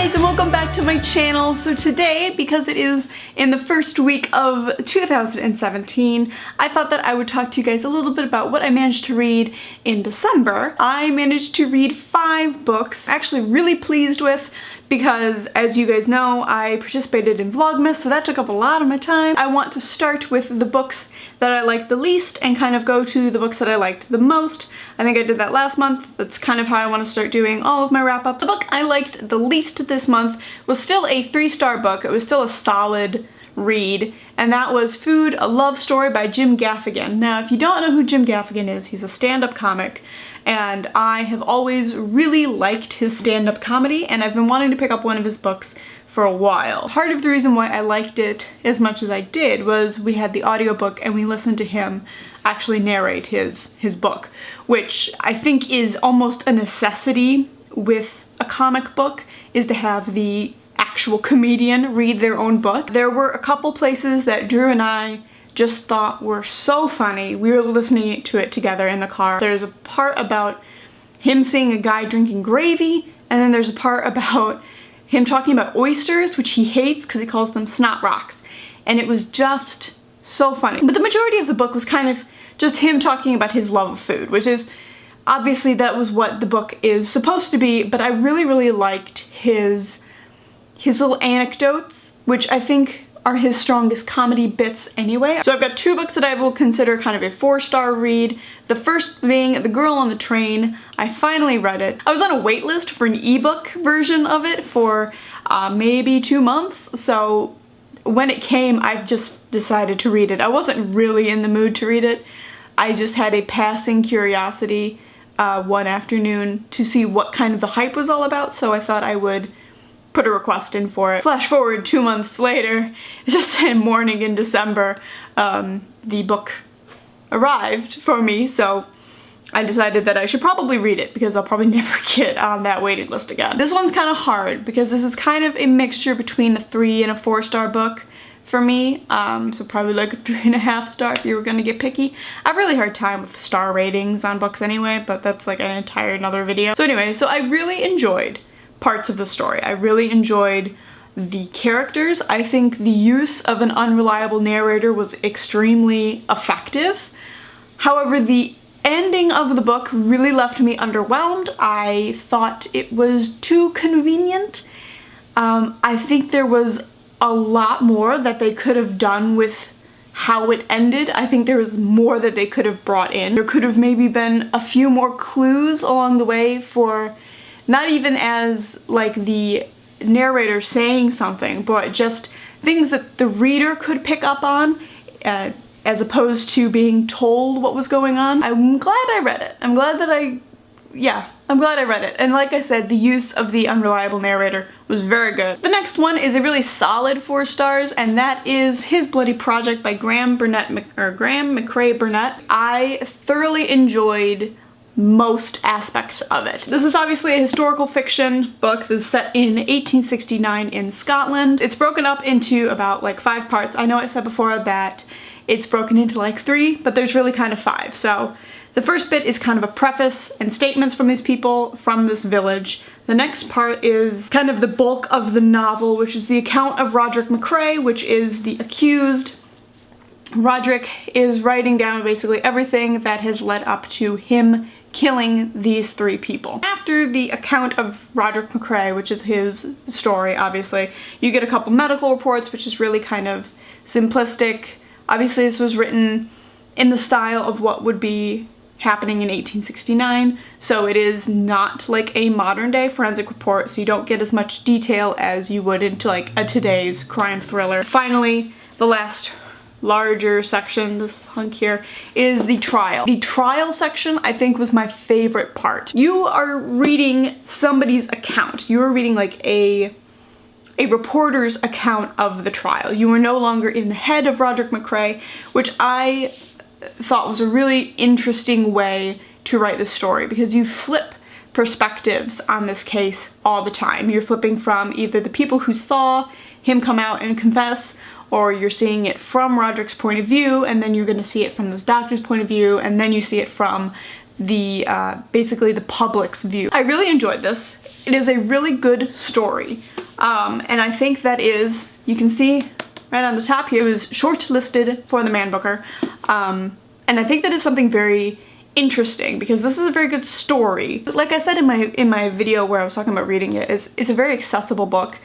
guys, and welcome back to my channel. So today, because it is in the first week of 2017, I thought that I would talk to you guys a little bit about what I managed to read in December. I managed to read 5 books, actually really pleased with, because as you guys know, I participated in Vlogmas, so that took up a lot of my time. I want to start with the books that I liked the least and kind of go to the books that I liked the most. I think I did that last month. That's kind of how I want to start doing all of my wrap-ups. The book I liked the least this month was still a 3-star book. It was still a solid read, and that was Food, A Love Story by Jim Gaffigan. Now, if you don't know who Jim Gaffigan is, he's a stand-up comic, and I have always really liked his stand-up comedy, and I've been wanting to pick up one of his books for a while. Part of the reason why I liked it as much as I did was we had the audiobook and we listened to him actually narrate his book, which I think is almost a necessity with a comic book, is to have the actual comedian read their own book. There were a couple places that Drew and I just thought were so funny. We were listening to it together in the car. There's a part about him seeing a guy drinking gravy, and then there's a part about him talking about oysters, which he hates because he calls them snot rocks. And it was just so funny. But the majority of the book was kind of just him talking about his love of food, which is obviously that was what the book is supposed to be, but I really liked his little anecdotes, which I think are his strongest comedy bits anyway. So I've got 2 books that I will consider kind of a 4-star read. The first being The Girl on the Train. I finally read it. I was on a wait list for an ebook version of it for maybe 2 months, so when it came, I've just decided to read it. I wasn't really in the mood to read it. I just had a passing curiosity one afternoon to see what kind of the hype was all about, so I thought I would put a request in for it. Flash forward 2 months later, just in morning in December, the book arrived for me, so I decided that I should probably read it because I'll probably never get on that waiting list again. This one's kind of hard because this is kind of a mixture between a 3 and a 4-star book for me, so probably like a 3.5 star if you were gonna get picky. I have a really hard time with star ratings on books anyway, but that's like an entire another video. So anyway, so I really enjoyed parts of the story. I really enjoyed the characters. I think the use of an unreliable narrator was extremely effective. However, the ending of the book really left me underwhelmed. I thought it was too convenient. I think there was a lot more that they could have done with how it ended. I think there was more that they could have brought in. There could have maybe been a few more clues along the way for not even as like the narrator saying something, but just things that the reader could pick up on as opposed to being told what was going on. I'm glad I read it. I'm glad I read it. And like I said, the use of the unreliable narrator was very good. The next one is a really solid 4 stars, and that is His Bloody Project by Graham McCrae Burnett. I thoroughly enjoyed most aspects of it. This is obviously a historical fiction book that was set in 1869 in Scotland. It's broken up into about like 5 parts. I know I said before that it's broken into like 3, but there's really kind of 5. So the first bit is kind of a preface and statements from these people from this village. The next part is kind of the bulk of the novel, which is the account of Roderick McCrae, which is the accused. Roderick is writing down basically everything that has led up to him killing these 3 people. After the account of Roderick McCrae, which is his story, obviously, you get a couple medical reports, which is really kind of simplistic. Obviously, this was written in the style of what would be happening in 1869, so it is not like a modern day forensic report, so you don't get as much detail as you would into like a today's crime thriller. Finally, the last larger section, this hunk here, is the trial. The trial section I think was my favorite part. You are reading somebody's account. You are reading like a reporter's account of the trial. You are no longer in the head of Roderick McCrae, which I thought was a really interesting way to write the story, because you flip perspectives on this case all the time. You're flipping from either the people who saw him come out and confess, or you're seeing it from Roderick's point of view, and then you're going to see it from this doctor's point of view, and then you see it from the basically the public's view. I really enjoyed this. It is a really good story, and I think that is, you can see right on the top here, it was shortlisted for the Man Booker, and I think that is something very interesting because this is a very good story. Like I said in my video where I was talking about reading it, it's a very accessible book,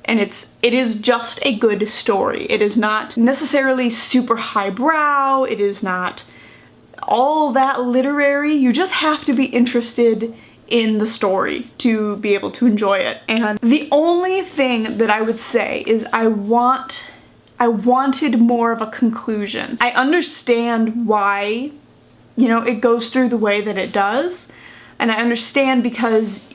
and it is just a good story. It is not necessarily super highbrow, it is not all that literary. You just have to be interested in the story to be able to enjoy it. And the only thing that I would say is I wanted more of a conclusion. I understand why, you know, it goes through the way that it does, and I understand because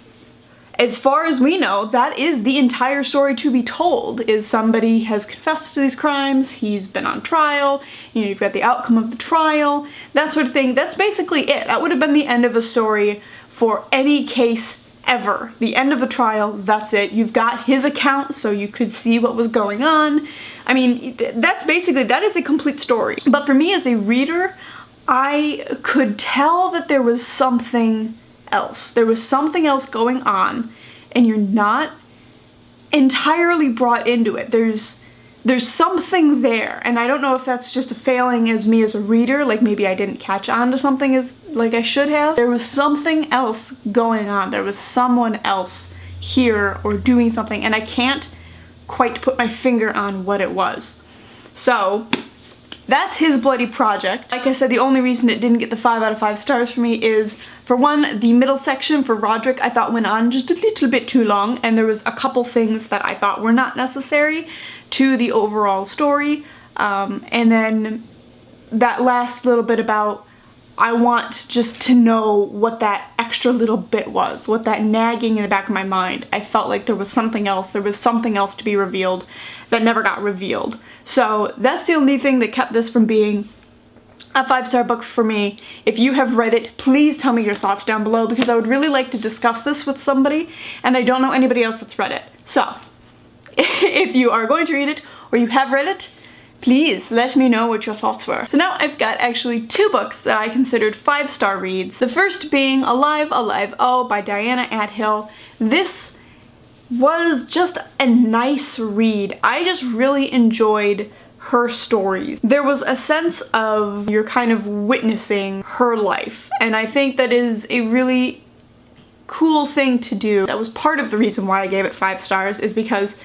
as far as we know, that is the entire story to be told, is somebody has confessed to these crimes, he's been on trial, you know, you've got the outcome of the trial, that sort of thing. That's basically it. That would have been the end of a story for any case ever. The end of the trial, that's it. You've got his account so you could see what was going on. I mean, that's basically, that is a complete story. But for me as a reader, I could tell that there was something else. There was something else going on, and you're not entirely brought into it. There's something there, and I don't know if that's just a failing as me as a reader, like maybe I didn't catch on to something as like I should have. There was something else going on. There was someone else here or doing something, and I can't quite put my finger on what it was. So that's his bloody project. Like I said, the only reason it didn't get the 5 out of 5 stars for me is, for one, the middle section for Roderick I thought went on just a little bit too long, and there was a couple things that I thought were not necessary to the overall story. And then that last little bit about, I want just to know what that extra little bit was, what that nagging in the back of my mind. I felt like there was something else to be revealed that never got revealed. So that's the only thing that kept this from being a 5-star book for me. If you have read it, please tell me your thoughts down below, because I would really like to discuss this with somebody, and I don't know anybody else that's read it. So if you are going to read it, or you have read it, please let me know what your thoughts were. So now I've got actually 2 books that I considered 5-star reads. The first being Alive, Alive, Oh by Diana Athill. This was just a nice read. I just really enjoyed her stories. There was a sense of you're kind of witnessing her life, and I think that is a really cool thing to do. That was part of the reason why I gave it 5 stars, is because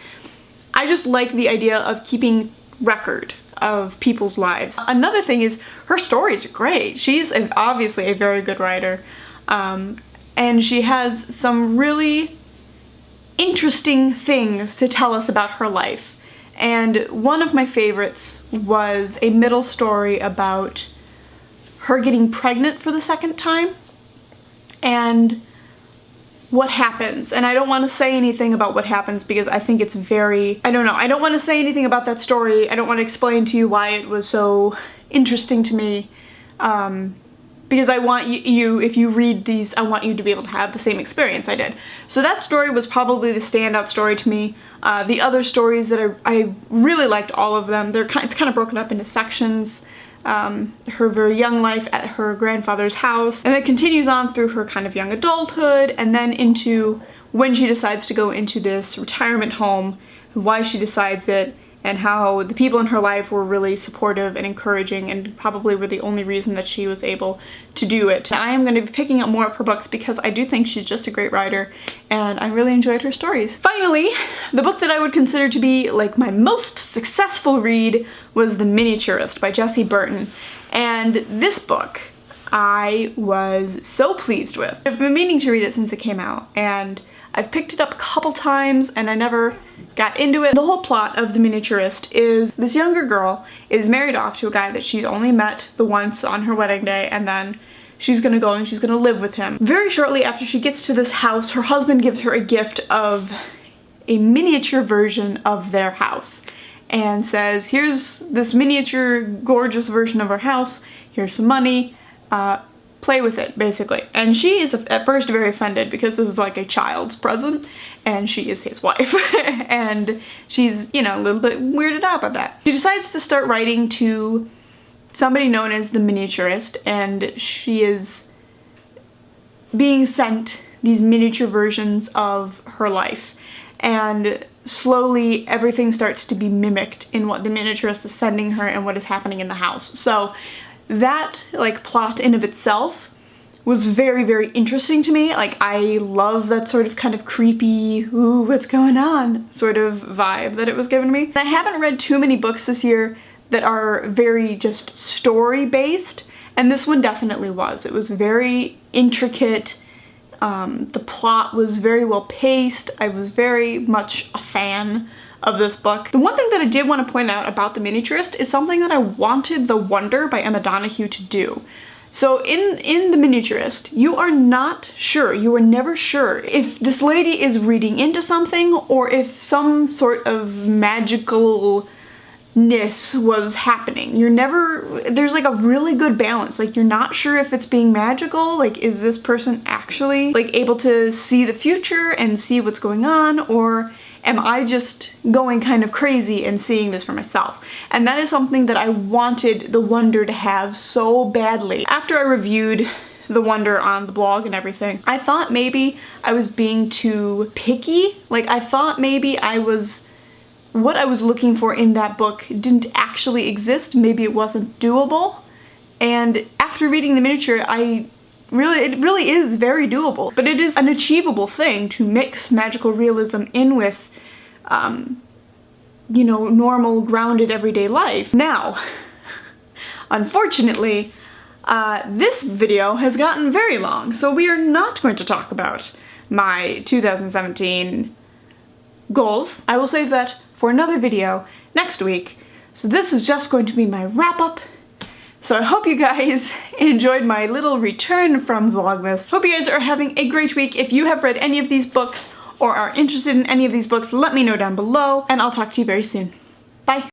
I just like the idea of keeping record of people's lives. Another thing is her stories are great. She's obviously a very good writer, and she has some really interesting things to tell us about her life. And one of my favorites was a middle story about her getting pregnant for the 2nd time and what happens. And I don't want to say anything about what happens because I think it's very, I don't know, I don't want to say anything about that story. I don't want to explain to you why it was so interesting to me, because I want you, if you read these, I want you to be able to have the same experience I did. So that story was probably the standout story to me. The other stories that I really liked all of them. It's kind of broken up into sections. Her very young life at her grandfather's house, and it continues on through her kind of young adulthood, and then into when she decides to go into this retirement home, why she decides it, and how the people in her life were really supportive and encouraging and probably were the only reason that she was able to do it. I am going to be picking up more of her books because I do think she's just a great writer, and I really enjoyed her stories. Finally, the book that I would consider to be like my most successful read was The Miniaturist by Jessie Burton. And this book I was so pleased with. I've been meaning to read it since it came out, and I've picked it up a couple times and I never got into it. The whole plot of The Miniaturist is this younger girl is married off to a guy that she's only met the once on her wedding day, and then she's gonna go and she's gonna live with him. Very shortly after she gets to this house, her husband gives her a gift of a miniature version of their house and says, here's this miniature gorgeous version of our house, here's some money, play with it, basically. And she is at first very offended because this is like a child's present and she is his wife. And she's, you know, a little bit weirded out by that. She decides to start writing to somebody known as the Miniaturist, and she is being sent these miniature versions of her life, and slowly everything starts to be mimicked in what the miniaturist is sending her and what is happening in the house. So that like plot in of itself was very, very interesting to me. Like, I love that sort of kind of creepy, ooh, what's going on sort of vibe that it was giving me. And I haven't read too many books this year that are very just story based, and this one definitely was. It was very intricate. The plot was very well paced. I was very much a fan of this book. The one thing that I did want to point out about The Miniaturist is something that I wanted The Wonder by Emma Donoghue to do. So in The Miniaturist, you are not sure, you are never sure if this lady is reading into something or if some sort of magicalness was happening. You're never, there's like a really good balance. Like, you're not sure if it's being magical, like is this person actually like able to see the future and see what's going on, or am I just going kind of crazy and seeing this for myself? And that is something that I wanted The Wonder to have so badly. After I reviewed The Wonder on the blog and everything, I thought maybe I was being too picky. Like, I thought maybe what I was looking for in that book didn't actually exist. Maybe it wasn't doable. And after reading the miniature, it really is very doable. But it is an achievable thing to mix magical realism in with you know, normal, grounded, everyday life. Now, unfortunately, this video has gotten very long, so we are not going to talk about my 2017 goals. I will save that for another video next week. So this is just going to be my wrap-up. So I hope you guys enjoyed my little return from Vlogmas. Hope you guys are having a great week. If you have read any of these books or are interested in any of these books, let me know down below, and I'll talk to you very soon. Bye!